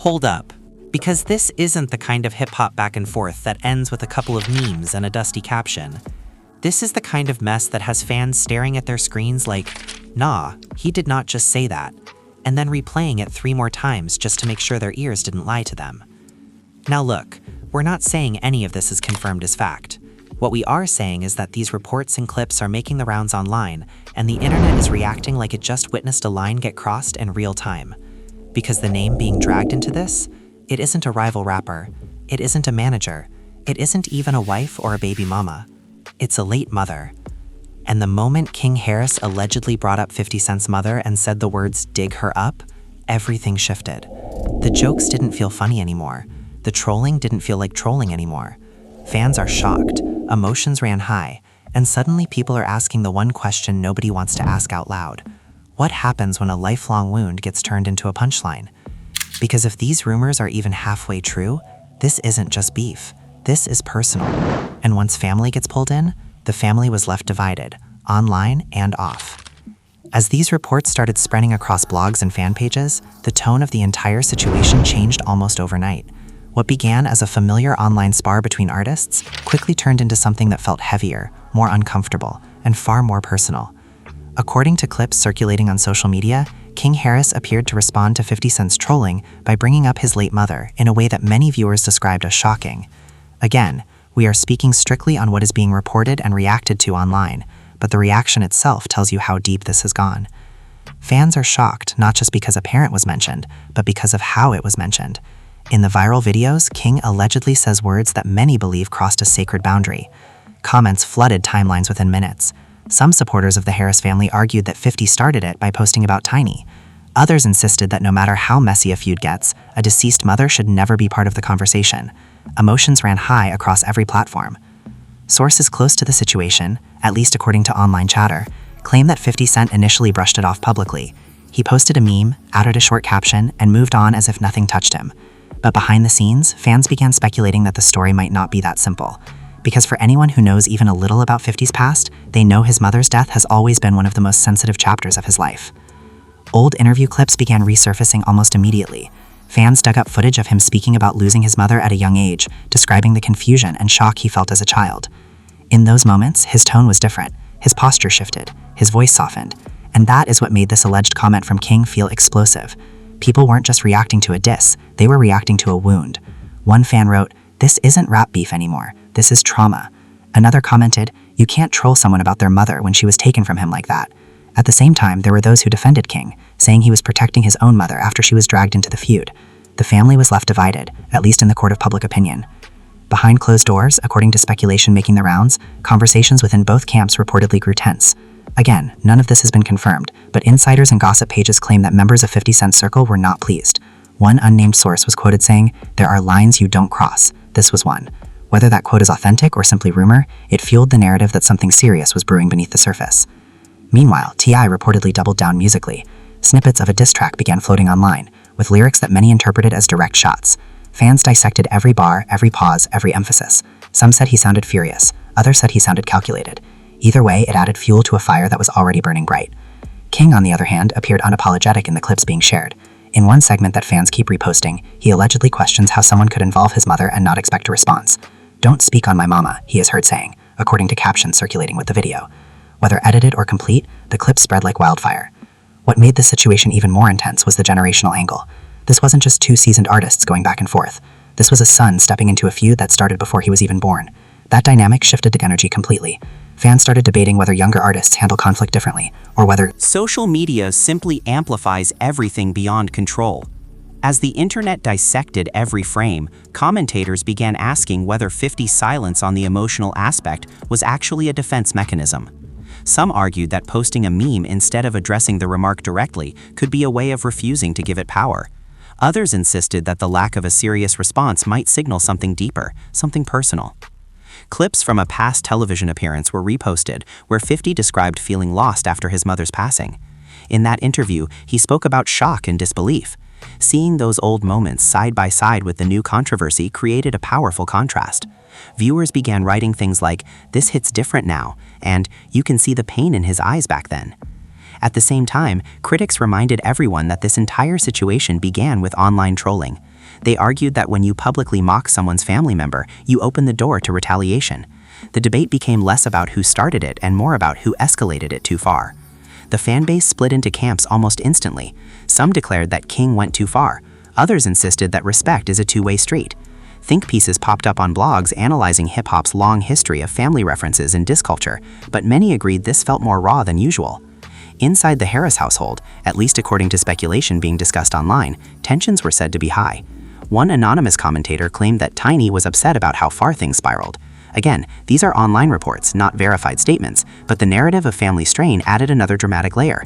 Hold up. Because this isn't the kind of hip-hop back and forth that ends with a couple of memes and a dusty caption. This is the kind of mess that has fans staring at their screens like, nah, he did not just say that, and then replaying it 3 more times just to make sure their ears didn't lie to them. Now look, we're not saying any of this is confirmed as fact. What we are saying is that these reports and clips are making the rounds online, and the internet is reacting like it just witnessed a line get crossed in real time. Because the name being dragged into this, it isn't a rival rapper, it isn't a manager, it isn't even a wife or a baby mama. It's a late mother. And the moment King Harris allegedly brought up 50 Cent's mother and said the words "dig her up," everything shifted. The jokes didn't feel funny anymore. The trolling didn't feel like trolling anymore. Fans are shocked, emotions ran high, and suddenly people are asking the one question nobody wants to ask out loud. What happens when a lifelong wound gets turned into a punchline? Because if these rumors are even halfway true, this isn't just beef. This is personal. And once family gets pulled in, the family was left divided, online and off. As these reports started spreading across blogs and fan pages, the tone of the entire situation changed almost overnight. What began as a familiar online spar between artists quickly turned into something that felt heavier, more uncomfortable, and far more personal. According to clips circulating on social media, King Harris appeared to respond to 50 Cent's trolling by bringing up his late mother in a way that many viewers described as shocking. Again, we are speaking strictly on what is being reported and reacted to online, but the reaction itself tells you how deep this has gone. Fans are shocked not just because a parent was mentioned, but because of how it was mentioned. In the viral videos, King allegedly says words that many believe crossed a sacred boundary. Comments flooded timelines within minutes. Some supporters of the Harris family argued that 50 started it by posting about Tiny. Others insisted that no matter how messy a feud gets, a deceased mother should never be part of the conversation. Emotions ran high across every platform. Sources close to the situation, at least according to online chatter, claim that 50 Cent initially brushed it off publicly. He posted a meme, added a short caption, and moved on as if nothing touched him. But behind the scenes, fans began speculating that the story might not be that simple. Because for anyone who knows even a little about 50's past, they know his mother's death has always been one of the most sensitive chapters of his life. Old interview clips began resurfacing almost immediately. Fans dug up footage of him speaking about losing his mother at a young age, describing the confusion and shock he felt as a child. In those moments, his tone was different, his posture shifted, his voice softened, and that is what made this alleged comment from King feel explosive. People weren't just reacting to a diss, they were reacting to a wound. One fan wrote, "This isn't rap beef anymore, this is trauma." Another commented, "You can't troll someone about their mother when she was taken from him like that." At the same time, there were those who defended King, saying he was protecting his own mother after she was dragged into the feud. The family was left divided, at least in the court of public opinion. Behind closed doors, according to speculation making the rounds, conversations within both camps reportedly grew tense. Again, none of this has been confirmed, but insiders and gossip pages claim that members of 50 Cent's circle were not pleased. One unnamed source was quoted saying, "There are lines you don't cross." This was one. Whether that quote is authentic or simply rumor, it fueled the narrative that something serious was brewing beneath the surface. Meanwhile, T.I. reportedly doubled down musically. Snippets of a diss track began floating online, with lyrics that many interpreted as direct shots. Fans dissected every bar, every pause, every emphasis. Some said he sounded furious, others said he sounded calculated. Either way, it added fuel to a fire that was already burning bright. King, on the other hand, appeared unapologetic in the clips being shared. In one segment that fans keep reposting, he allegedly questions how someone could involve his mother and not expect a response. "Don't speak on my mama," he is heard saying, according to captions circulating with the video. Whether edited or complete, the clips spread like wildfire. What made this situation even more intense was the generational angle. This wasn't just two seasoned artists going back and forth. This was a son stepping into a feud that started before he was even born. That dynamic shifted the energy completely. Fans started debating whether younger artists handle conflict differently, or whether social media simply amplifies everything beyond control. As the internet dissected every frame, commentators began asking whether 50's silence on the emotional aspect was actually a defense mechanism. Some argued that posting a meme instead of addressing the remark directly could be a way of refusing to give it power. Others insisted that the lack of a serious response might signal something deeper, something personal. Clips from a past television appearance were reposted, where 50 described feeling lost after his mother's passing. In that interview, he spoke about shock and disbelief. Seeing those old moments side by side with the new controversy created a powerful contrast. Viewers began writing things like, "This hits different now," and "You can see the pain in his eyes back then." At the same time, critics reminded everyone that this entire situation began with online trolling. They argued that when you publicly mock someone's family member, you open the door to retaliation. The debate became less about who started it and more about who escalated it too far. The fan base split into camps almost instantly. Some declared that King went too far. Others insisted that respect is a two-way street. Think pieces popped up on blogs analyzing hip-hop's long history of family references and diss culture, but many agreed this felt more raw than usual. Inside the Harris household, at least according to speculation being discussed online, tensions were said to be high. One anonymous commentator claimed that Tiny was upset about how far things spiraled. Again, these are online reports, not verified statements, but the narrative of family strain added another dramatic layer.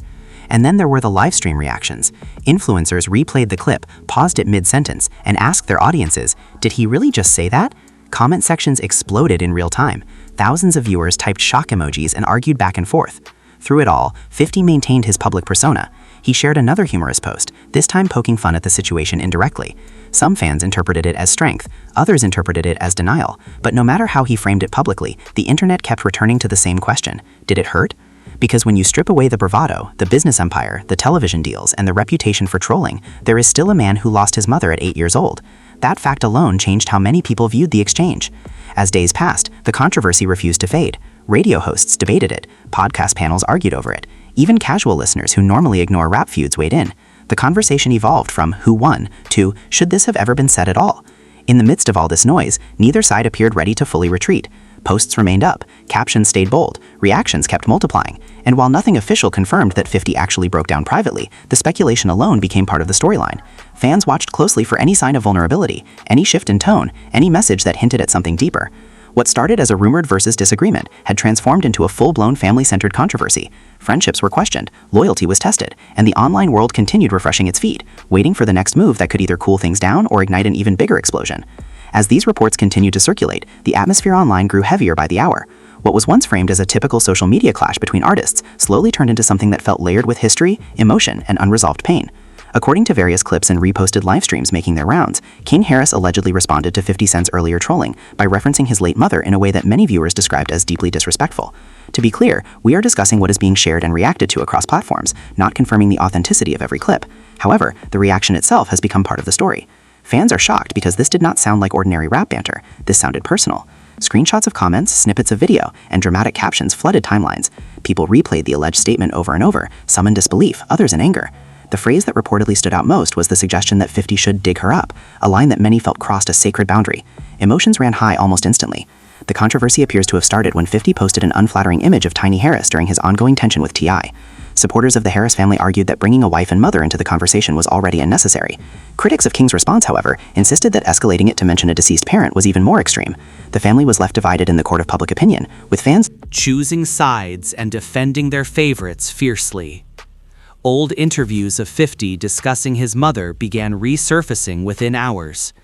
And then there were the livestream reactions. Influencers replayed the clip, paused it mid-sentence, and asked their audiences, "Did he really just say that?" Comment sections exploded in real time. Thousands of viewers typed shock emojis and argued back and forth. Through it all, 50 maintained his public persona. He shared another humorous post, this time poking fun at the situation indirectly. Some fans interpreted it as strength, others interpreted it as denial, but no matter how he framed it publicly, the internet kept returning to the same question: did it hurt? Because when you strip away the bravado, the business empire, the television deals, and the reputation for trolling, there is still a man who lost his mother at 8 years old. That fact alone changed how many people viewed the exchange. As days passed, the controversy refused to fade. Radio hosts debated it, podcast panels argued over it. Even casual listeners who normally ignore rap feuds weighed in. The conversation evolved from who won to should this have ever been said at all? In the midst of all this noise, neither side appeared ready to fully retreat. Posts remained up, captions stayed bold, reactions kept multiplying, and while nothing official confirmed that 50 actually broke down privately, the speculation alone became part of the storyline. Fans watched closely for any sign of vulnerability, any shift in tone, any message that hinted at something deeper. What started as a rumored versus disagreement had transformed into a full-blown family-centered controversy. Friendships were questioned, loyalty was tested, and the online world continued refreshing its feed, waiting for the next move that could either cool things down or ignite an even bigger explosion. As these reports continued to circulate, the atmosphere online grew heavier by the hour. What was once framed as a typical social media clash between artists slowly turned into something that felt layered with history, emotion, and unresolved pain. According to various clips and reposted live streams making their rounds, King Harris allegedly responded to 50 Cent's earlier trolling by referencing his late mother in a way that many viewers described as deeply disrespectful. To be clear, we are discussing what is being shared and reacted to across platforms, not confirming the authenticity of every clip. However, the reaction itself has become part of the story. Fans are shocked because this did not sound like ordinary rap banter. This sounded personal. Screenshots of comments, snippets of video, and dramatic captions flooded timelines. People replayed the alleged statement over and over, some in disbelief, others in anger. The phrase that reportedly stood out most was the suggestion that 50 should dig her up, a line that many felt crossed a sacred boundary. Emotions ran high almost instantly. The controversy appears to have started when 50 posted an unflattering image of Tiny Harris during his ongoing tension with T.I. Supporters of the Harris family argued that bringing a wife and mother into the conversation was already unnecessary. Critics of King's response, however, insisted that escalating it to mention a deceased parent was even more extreme. The family was left divided in the court of public opinion, with fans choosing sides and defending their favorites fiercely. Old interviews of 50 discussing his mother began resurfacing within hours.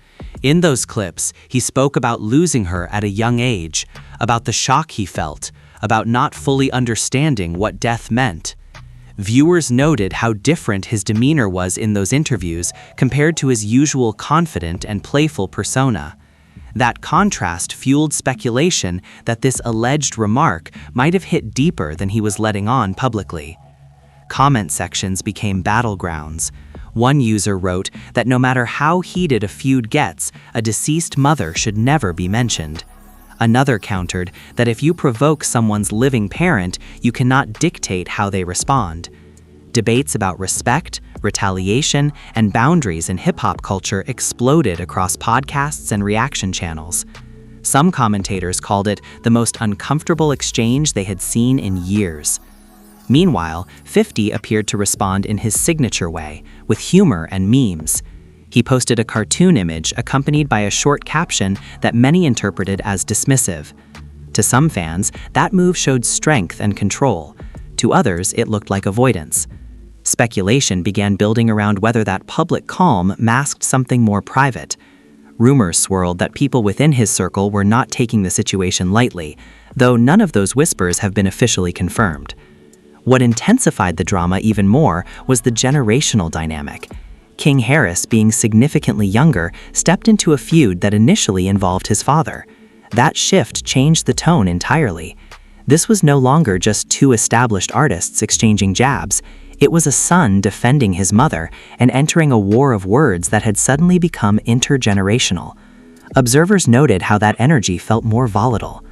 In those clips, he spoke about losing her at a young age, about the shock he felt, about not fully understanding what death meant. Viewers noted how different his demeanor was in those interviews compared to his usual confident and playful persona. That contrast fueled speculation that this alleged remark might have hit deeper than he was letting on publicly. Comment sections became battlegrounds. One user wrote that no matter how heated a feud gets, a deceased mother should never be mentioned. Another countered that if you provoke someone's living parent, you cannot dictate how they respond. Debates about respect, retaliation, and boundaries in hip-hop culture exploded across podcasts and reaction channels. Some commentators called it the most uncomfortable exchange they had seen in years. Meanwhile, 50 appeared to respond in his signature way, with humor and memes. He posted a cartoon image accompanied by a short caption that many interpreted as dismissive. To some fans, that move showed strength and control. To others, it looked like avoidance. Speculation began building around whether that public calm masked something more private. Rumors swirled that people within his circle were not taking the situation lightly, though none of those whispers have been officially confirmed. What intensified the drama even more was the generational dynamic. King Harris, being significantly younger, stepped into a feud that initially involved his father. That shift changed the tone entirely. This was no longer just two established artists exchanging jabs. It was a son defending his mother and entering a war of words that had suddenly become intergenerational. Observers noted how that energy felt more volatile.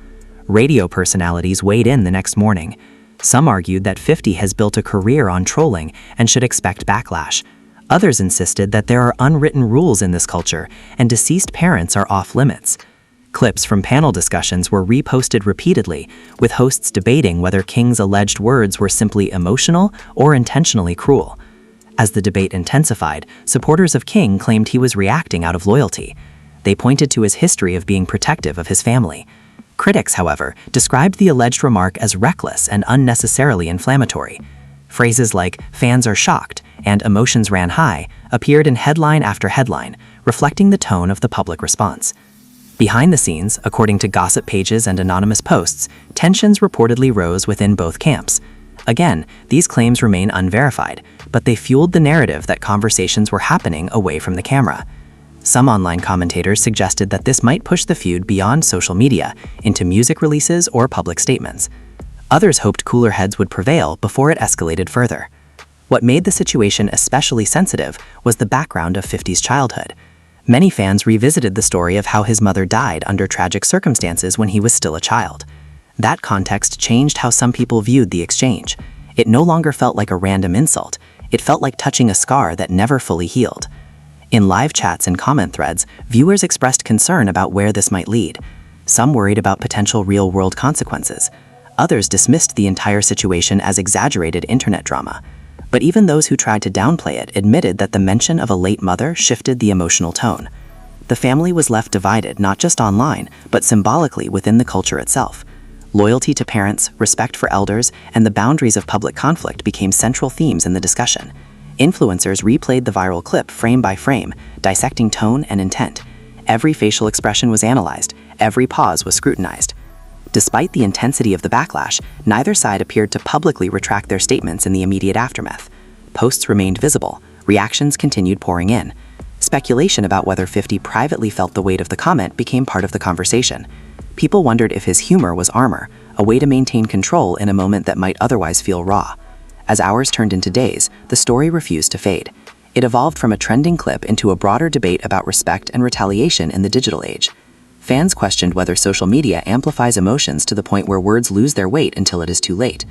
Radio personalities weighed in the next morning. Some argued that 50 has built a career on trolling and should expect backlash. Others insisted that there are unwritten rules in this culture and deceased parents are off limits. Clips from panel discussions were reposted repeatedly, with hosts debating whether King's alleged words were simply emotional or intentionally cruel. As the debate intensified, supporters of King claimed he was reacting out of loyalty. They pointed to his history of being protective of his family. Critics, however, described the alleged remark as reckless and unnecessarily inflammatory. Phrases like "fans are shocked" and "emotions ran high" appeared in headline after headline, reflecting the tone of the public response. Behind the scenes, according to gossip pages and anonymous posts, tensions reportedly rose within both camps. Again, these claims remain unverified, but they fueled the narrative that conversations were happening away from the camera. Some online commentators suggested that this might push the feud beyond social media, into music releases or public statements. Others hoped cooler heads would prevail before it escalated further. What made the situation especially sensitive was the background of 50's childhood. Many fans revisited the story of how his mother died under tragic circumstances when he was still a child. That context changed how some people viewed the exchange. It no longer felt like a random insult. It felt like touching a scar that never fully healed. In live chats and comment threads, viewers expressed concern about where this might lead. Some worried about potential real-world consequences. Others dismissed the entire situation as exaggerated internet drama. But even those who tried to downplay it admitted that the mention of a late mother shifted the emotional tone. The family was left divided not just online, but symbolically within the culture itself. Loyalty to parents, respect for elders, and the boundaries of public conflict became central themes in the discussion. Influencers replayed the viral clip frame by frame, dissecting tone and intent. Every facial expression was analyzed, every pause was scrutinized. Despite the intensity of the backlash, neither side appeared to publicly retract their statements in the immediate aftermath. Posts remained visible, reactions continued pouring in. Speculation about whether 50 privately felt the weight of the comment became part of the conversation. People wondered if his humor was armor, a way to maintain control in a moment that might otherwise feel raw. As hours turned into days, the story refused to fade. It evolved from a trending clip into a broader debate about respect and retaliation in the digital age. Fans questioned whether social media amplifies emotions to the point where words lose their weight until it is too late.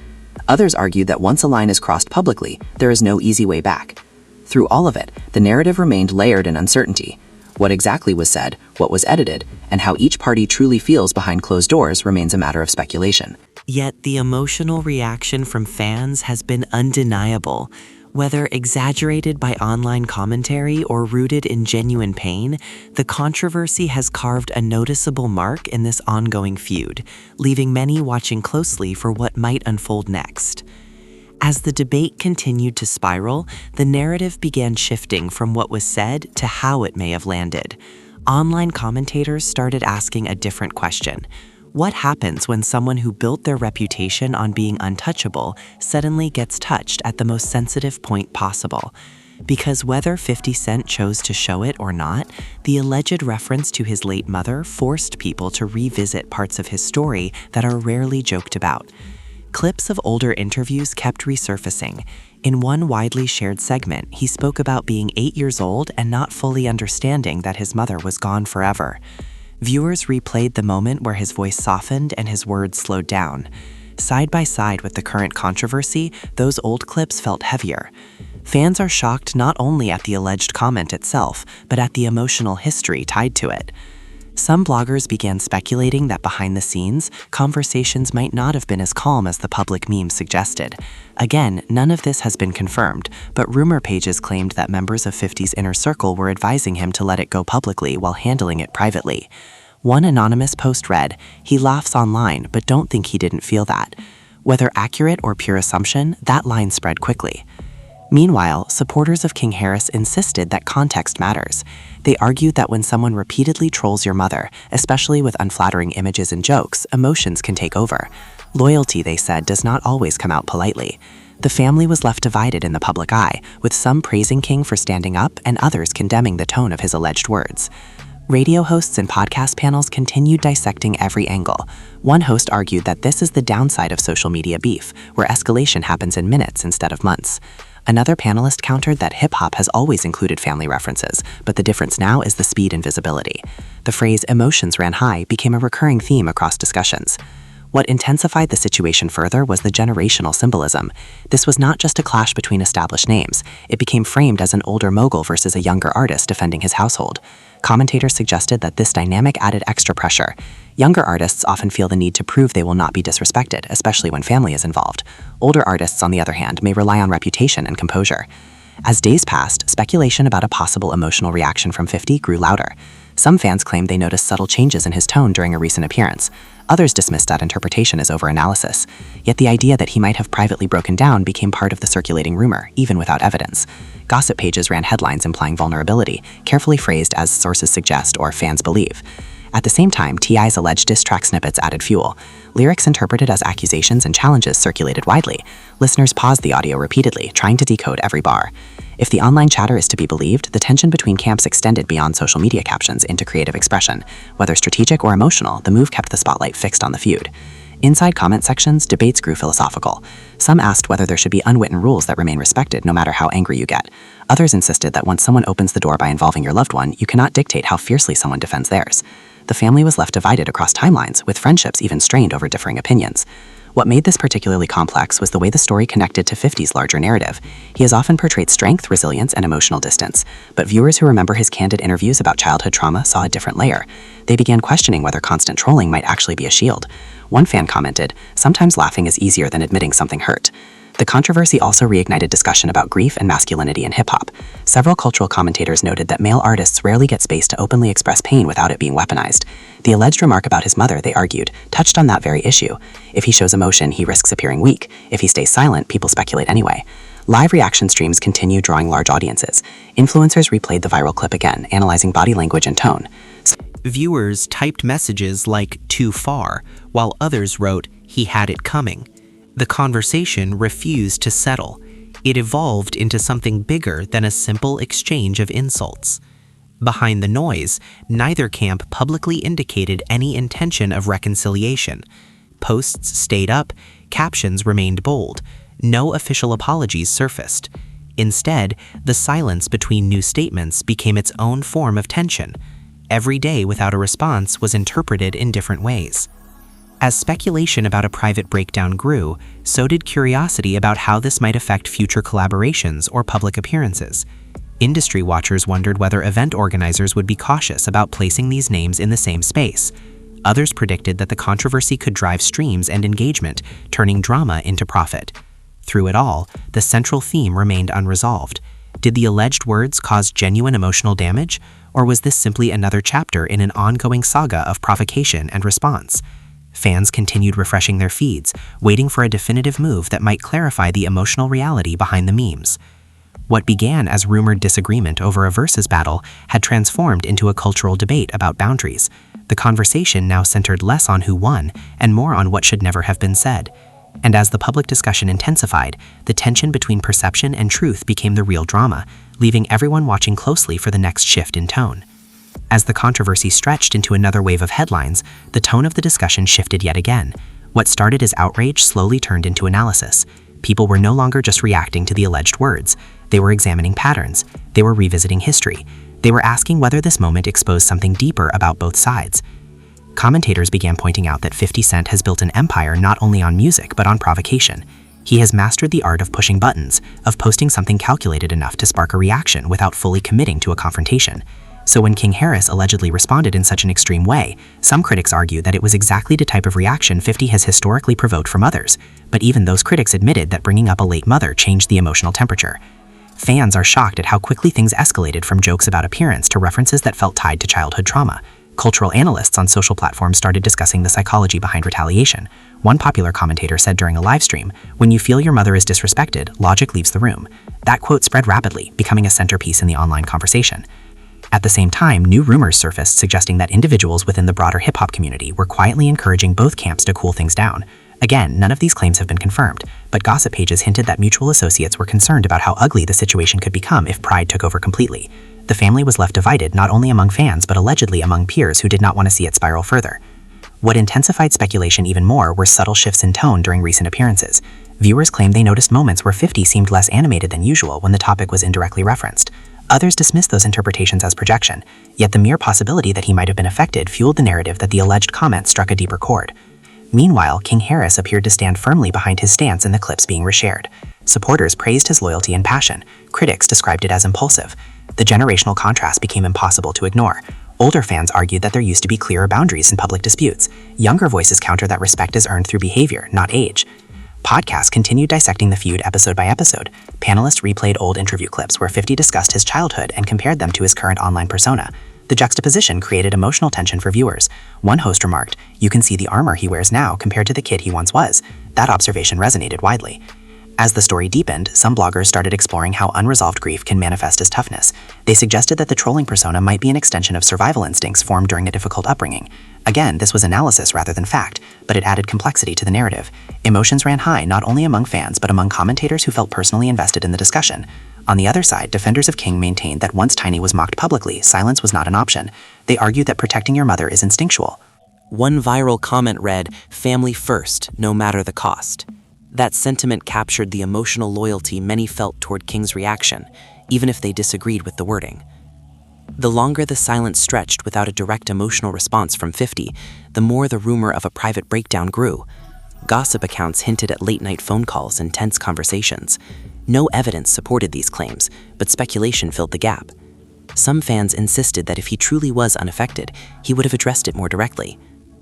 Others argued that once a line is crossed publicly, there is no easy way back. Through all of it, the narrative remained layered in uncertainty. What exactly was said, what was edited, and how each party truly feels behind closed doors remains a matter of speculation. Yet the emotional reaction from fans has been undeniable. Whether exaggerated by online commentary or rooted in genuine pain, the controversy has carved a noticeable mark in this ongoing feud, leaving many watching closely for what might unfold next. As the debate continued to spiral, the narrative began shifting from what was said to how it may have landed. Online commentators started asking a different question. What happens when someone who built their reputation on being untouchable suddenly gets touched at the most sensitive point possible? Because whether 50 Cent chose to show it or not, the alleged reference to his late mother forced people to revisit parts of his story that are rarely joked about. Clips of older interviews kept resurfacing. In one widely shared segment, he spoke about being 8 years old and not fully understanding that his mother was gone forever. Viewers replayed the moment where his voice softened and his words slowed down. Side by side with the current controversy, those old clips felt heavier. Fans are shocked not only at the alleged comment itself, but at the emotional history tied to it. Some bloggers began speculating that behind the scenes, conversations might not have been as calm as the public meme suggested. Again, none of this has been confirmed, but rumor pages claimed that members of 50's inner circle were advising him to let it go publicly while handling it privately. One anonymous post read, "He laughs online, but don't think he didn't feel that." Whether accurate or pure assumption, that line spread quickly. Meanwhile, supporters of King Harris insisted that context matters. They argued that when someone repeatedly trolls your mother, especially with unflattering images and jokes, emotions can take over. Loyalty, they said, does not always come out politely. The family was left divided in the public eye, with some praising King for standing up and others condemning the tone of his alleged words. Radio hosts and podcast panels continued dissecting every angle. One host argued that this is the downside of social media beef, where escalation happens in minutes instead of months. Another panelist countered that hip-hop has always included family references, but the difference now is the speed and visibility. The phrase "emotions ran high" became a recurring theme across discussions. What intensified the situation further was the generational symbolism. This was not just a clash between established names. It became framed as an older mogul versus a younger artist defending his household. Commentators suggested that this dynamic added extra pressure. Younger artists often feel the need to prove they will not be disrespected, especially when family is involved. Older artists, on the other hand, may rely on reputation and composure. As days passed, speculation about a possible emotional reaction from 50 grew louder. Some fans claimed they noticed subtle changes in his tone during a recent appearance. Others dismissed that interpretation as overanalysis. Yet the idea that he might have privately broken down became part of the circulating rumor, even without evidence. Gossip pages ran headlines implying vulnerability, carefully phrased as "sources suggest" or "fans believe." At the same time, T.I.'s alleged diss track snippets added fuel. Lyrics interpreted as accusations and challenges circulated widely. Listeners paused the audio repeatedly, trying to decode every bar. If the online chatter is to be believed, the tension between camps extended beyond social media captions into creative expression. Whether strategic or emotional, the move kept the spotlight fixed on the feud. Inside comment sections, debates grew philosophical. Some asked whether there should be unwritten rules that remain respected no matter how angry you get. Others insisted that once someone opens the door by involving your loved one, you cannot dictate how fiercely someone defends theirs. The family was left divided across timelines, with friendships even strained over differing opinions. What made this particularly complex was the way the story connected to 50's larger narrative. He has often portrayed strength, resilience, and emotional distance, but viewers who remember his candid interviews about childhood trauma saw a different layer. They began questioning whether constant trolling might actually be a shield. One fan commented, "Sometimes laughing is easier than admitting something hurt." The controversy also reignited discussion about grief and masculinity in hip-hop. Several cultural commentators noted that male artists rarely get space to openly express pain without it being weaponized. The alleged remark about his mother, they argued, touched on that very issue. If he shows emotion, he risks appearing weak. If he stays silent, people speculate anyway. Live reaction streams continue drawing large audiences. Influencers replayed the viral clip again, analyzing body language and tone. Viewers typed messages like "too far," while others wrote "he had it coming." The conversation refused to settle. It evolved into something bigger than a simple exchange of insults. Behind the noise, neither camp publicly indicated any intention of reconciliation. Posts stayed up, captions remained bold. No official apologies surfaced. Instead, the silence between new statements became its own form of tension. Every day without a response was interpreted in different ways. As speculation about a private breakdown grew, so did curiosity about how this might affect future collaborations or public appearances. Industry watchers wondered whether event organizers would be cautious about placing these names in the same space. Others predicted that the controversy could drive streams and engagement, turning drama into profit. Through it all, the central theme remained unresolved. Did the alleged words cause genuine emotional damage, or was this simply another chapter in an ongoing saga of provocation and response? Fans continued refreshing their feeds, waiting for a definitive move that might clarify the emotional reality behind the memes. What began as rumored disagreement over a versus battle had transformed into a cultural debate about boundaries. The conversation now centered less on who won and more on what should never have been said. And as the public discussion intensified, the tension between perception and truth became the real drama, leaving everyone watching closely for the next shift in tone. As the controversy stretched into another wave of headlines, the tone of the discussion shifted yet again. What started as outrage slowly turned into analysis. People were no longer just reacting to the alleged words. They were examining patterns. They were revisiting history. They were asking whether this moment exposed something deeper about both sides. Commentators began pointing out that 50 Cent has built an empire not only on music but on provocation. He has mastered the art of pushing buttons, of posting something calculated enough to spark a reaction without fully committing to a confrontation. So when King Harris allegedly responded in such an extreme way, some critics argue that it was exactly the type of reaction 50 has historically provoked from others. But even those critics admitted that bringing up a late mother changed the emotional temperature. Fans are shocked at how quickly things escalated from jokes about appearance to references that felt tied to childhood trauma. Cultural analysts on social platforms started discussing the psychology behind retaliation. One popular commentator said during a live stream, "When you feel your mother is disrespected, logic leaves the room." That quote spread rapidly, becoming a centerpiece in the online conversation. At the same time, new rumors surfaced suggesting that individuals within the broader hip-hop community were quietly encouraging both camps to cool things down. Again, none of these claims have been confirmed, but gossip pages hinted that mutual associates were concerned about how ugly the situation could become if pride took over completely. The family was left divided not only among fans but allegedly among peers who did not want to see it spiral further. What intensified speculation even more were subtle shifts in tone during recent appearances. Viewers claimed they noticed moments where 50 seemed less animated than usual when the topic was indirectly referenced. Others dismissed those interpretations as projection, yet the mere possibility that he might have been affected fueled the narrative that the alleged comment struck a deeper chord. Meanwhile, King Harris appeared to stand firmly behind his stance in the clips being reshared. Supporters praised his loyalty and passion. Critics described it as impulsive. The generational contrast became impossible to ignore. Older fans argued that there used to be clearer boundaries in public disputes. Younger voices countered that respect is earned through behavior, not age. Podcasts continued dissecting the feud episode by episode. Panelists replayed old interview clips where 50 discussed his childhood and compared them to his current online persona. The juxtaposition created emotional tension for viewers. One host remarked, "You can see the armor he wears now compared to the kid he once was." That observation resonated widely. As the story deepened, some bloggers started exploring how unresolved grief can manifest as toughness. They suggested that the trolling persona might be an extension of survival instincts formed during a difficult upbringing. Again, this was analysis rather than fact, but it added complexity to the narrative. Emotions ran high not only among fans but among commentators who felt personally invested in the discussion. On the other side, defenders of King maintained that once Tiny was mocked publicly, silence was not an option. They argued that protecting your mother is instinctual. One viral comment read, "Family first, no matter the cost." That sentiment captured the emotional loyalty many felt toward King's reaction, even if they disagreed with the wording. The longer the silence stretched without a direct emotional response from 50, the more the rumor of a private breakdown grew. Gossip accounts hinted at late-night phone calls and tense conversations. No evidence supported these claims, but speculation filled the gap. Some fans insisted that if he truly was unaffected, he would have addressed it more directly.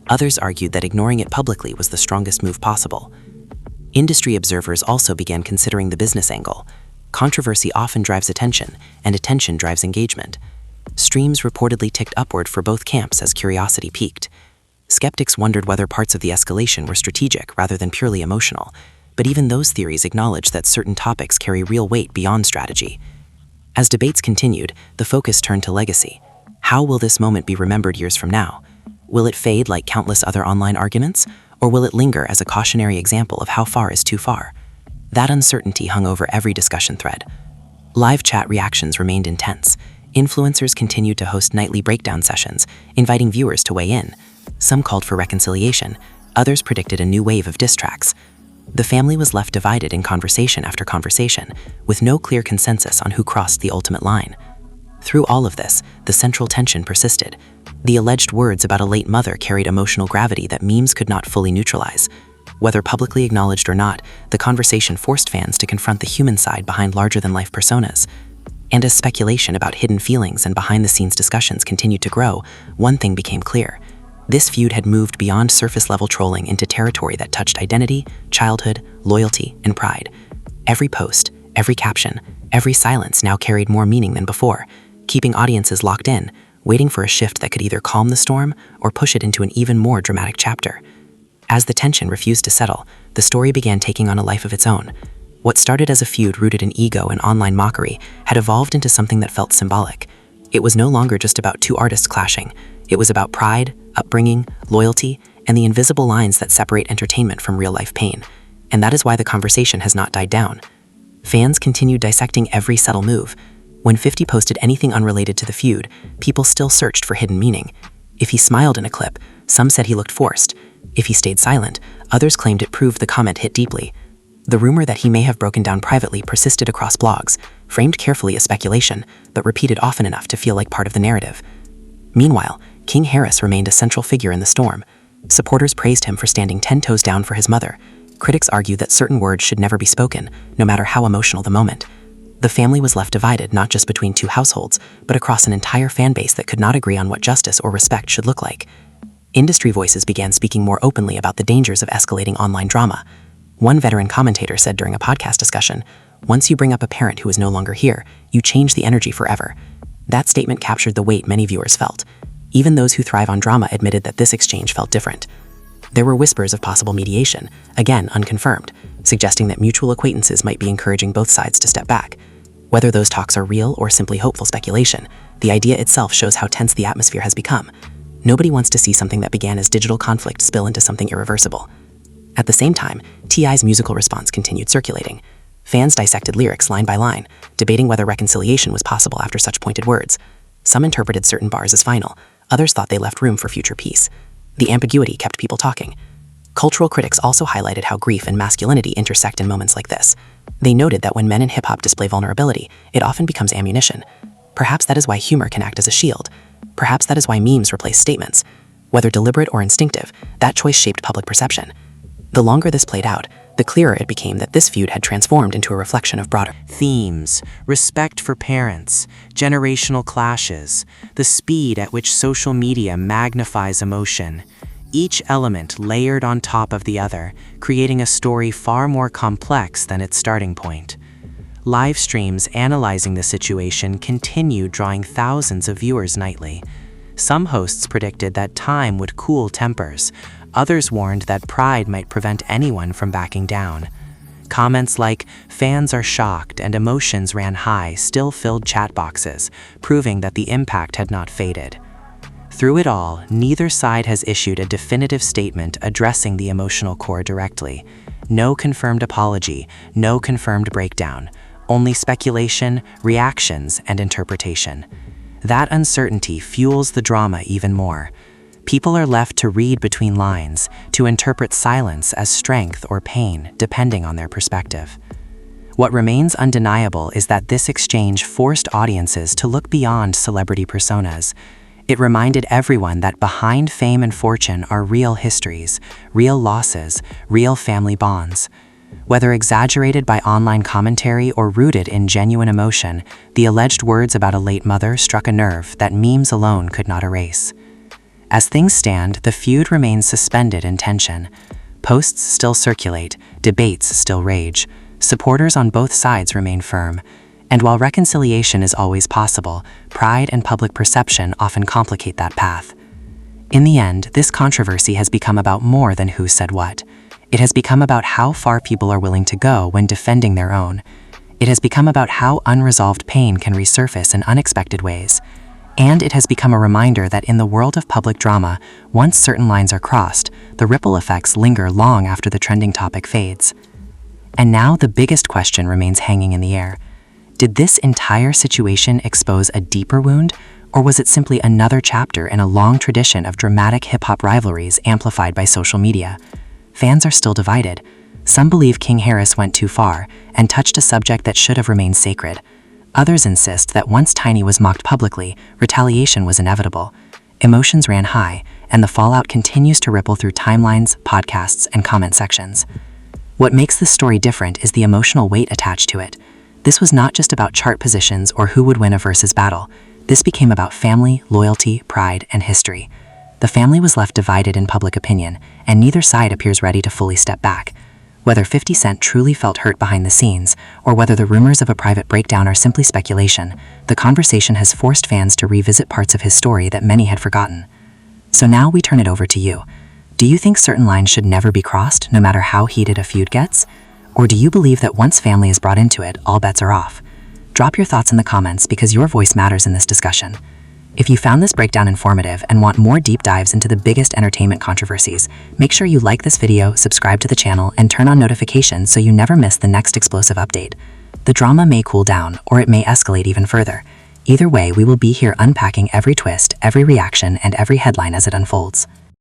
Others argued that ignoring it publicly was the strongest move possible. Industry observers also began considering the business angle. Controversy often drives attention, and attention drives engagement. Streams reportedly ticked upward for both camps as curiosity peaked. Skeptics wondered whether parts of the escalation were strategic rather than purely emotional, but even those theories acknowledged that certain topics carry real weight beyond strategy. As debates continued, the focus turned to legacy. How will this moment be remembered years from now? Will it fade like countless other online arguments, or will it linger as a cautionary example of how far is too far? That uncertainty hung over every discussion thread. Live chat reactions remained intense. Influencers continued to host nightly breakdown sessions, inviting viewers to weigh in. Some called for reconciliation, others predicted a new wave of diss tracks. The family was left divided in conversation after conversation, with no clear consensus on who crossed the ultimate line. Through all of this, the central tension persisted. The alleged words about a late mother carried emotional gravity that memes could not fully neutralize. Whether publicly acknowledged or not, the conversation forced fans to confront the human side behind larger-than-life personas. And as speculation about hidden feelings and behind-the-scenes discussions continued to grow, one thing became clear. This feud had moved beyond surface-level trolling into territory that touched identity, childhood, loyalty, and pride. Every post, every caption, every silence now carried more meaning than before, keeping audiences locked in, waiting for a shift that could either calm the storm or push it into an even more dramatic chapter. As the tension refused to settle, the story began taking on a life of its own. What started as a feud rooted in ego and online mockery had evolved into something that felt symbolic. It was no longer just about two artists clashing. It was about pride, upbringing, loyalty, and the invisible lines that separate entertainment from real-life pain. And that is why the conversation has not died down. Fans continued dissecting every subtle move. When 50 posted anything unrelated to the feud, people still searched for hidden meaning. If he smiled in a clip, some said he looked forced. If he stayed silent, others claimed it proved the comment hit deeply. The rumor that he may have broken down privately persisted across blogs, framed carefully as speculation, but repeated often enough to feel like part of the narrative. Meanwhile, King Harris remained a central figure in the storm. Supporters praised him for standing 10 toes down for his mother. Critics argued that certain words should never be spoken, no matter how emotional the moment. The family was left divided not just between two households, but across an entire fan base that could not agree on what justice or respect should look like. Industry voices began speaking more openly about the dangers of escalating online drama. One veteran commentator said during a podcast discussion, "Once you bring up a parent who is no longer here, you change the energy forever." That statement captured the weight many viewers felt. Even those who thrive on drama admitted that this exchange felt different. There were whispers of possible mediation, again unconfirmed, suggesting that mutual acquaintances might be encouraging both sides to step back. Whether those talks are real or simply hopeful speculation, the idea itself shows how tense the atmosphere has become. Nobody wants to see something that began as digital conflict spill into something irreversible. At the same time, T.I.'s musical response continued circulating. Fans dissected lyrics line by line, debating whether reconciliation was possible after such pointed words. Some interpreted certain bars as final, others thought they left room for future peace. The ambiguity kept people talking. Cultural critics also highlighted how grief and masculinity intersect in moments like this. They noted that when men in hip-hop display vulnerability, it often becomes ammunition. Perhaps that is why humor can act as a shield. Perhaps that is why memes replace statements. Whether deliberate or instinctive, that choice shaped public perception. The longer this played out, the clearer it became that this feud had transformed into a reflection of broader Themes, respect for parents, generational clashes, the speed at which social media magnifies emotion, each element layered on top of the other, creating a story far more complex than its starting point. Live streams analyzing the situation continued drawing thousands of viewers nightly. Some hosts predicted that time would cool tempers. Others warned that pride might prevent anyone from backing down. Comments like, "Fans are shocked and emotions ran high," still filled chat boxes, proving that the impact had not faded. Through it all, neither side has issued a definitive statement addressing the emotional core directly. No confirmed apology, no confirmed breakdown, only speculation, reactions, and interpretation. That uncertainty fuels the drama even more. People are left to read between lines, to interpret silence as strength or pain, depending on their perspective. What remains undeniable is that this exchange forced audiences to look beyond celebrity personas. It reminded everyone that behind fame and fortune are real histories, real losses, real family bonds. Whether exaggerated by online commentary or rooted in genuine emotion, the alleged words about a late mother struck a nerve that memes alone could not erase. As things stand, the feud remains suspended in tension. Posts still circulate, debates still rage, supporters on both sides remain firm. And while reconciliation is always possible, pride and public perception often complicate that path. In the end, this controversy has become about more than who said what. It has become about how far people are willing to go when defending their own. It has become about how unresolved pain can resurface in unexpected ways. And it has become a reminder that in the world of public drama, once certain lines are crossed, the ripple effects linger long after the trending topic fades. And now the biggest question remains hanging in the air. Did this entire situation expose a deeper wound, or was it simply another chapter in a long tradition of dramatic hip-hop rivalries amplified by social media? Fans are still divided. Some believe King Harris went too far and touched a subject that should have remained sacred. Others insist that once Tiny was mocked publicly, retaliation was inevitable. Emotions ran high, and the fallout continues to ripple through timelines, podcasts, and comment sections. What makes this story different is the emotional weight attached to it. This was not just about chart positions or who would win a versus battle. This became about family, loyalty, pride, and history. The family was left divided in public opinion, and neither side appears ready to fully step back. Whether 50 Cent truly felt hurt behind the scenes, or whether the rumors of a private breakdown are simply speculation, the conversation has forced fans to revisit parts of his story that many had forgotten. So now we turn it over to you. Do you think certain lines should never be crossed, no matter how heated a feud gets? Or do you believe that once family is brought into it, all bets are off? Drop your thoughts in the comments because your voice matters in this discussion. If you found this breakdown informative and want more deep dives into the biggest entertainment controversies, make sure you like this video, subscribe to the channel, and turn on notifications so you never miss the next explosive update. The drama may cool down, or it may escalate even further. Either way, we will be here unpacking every twist, every reaction, and every headline as it unfolds.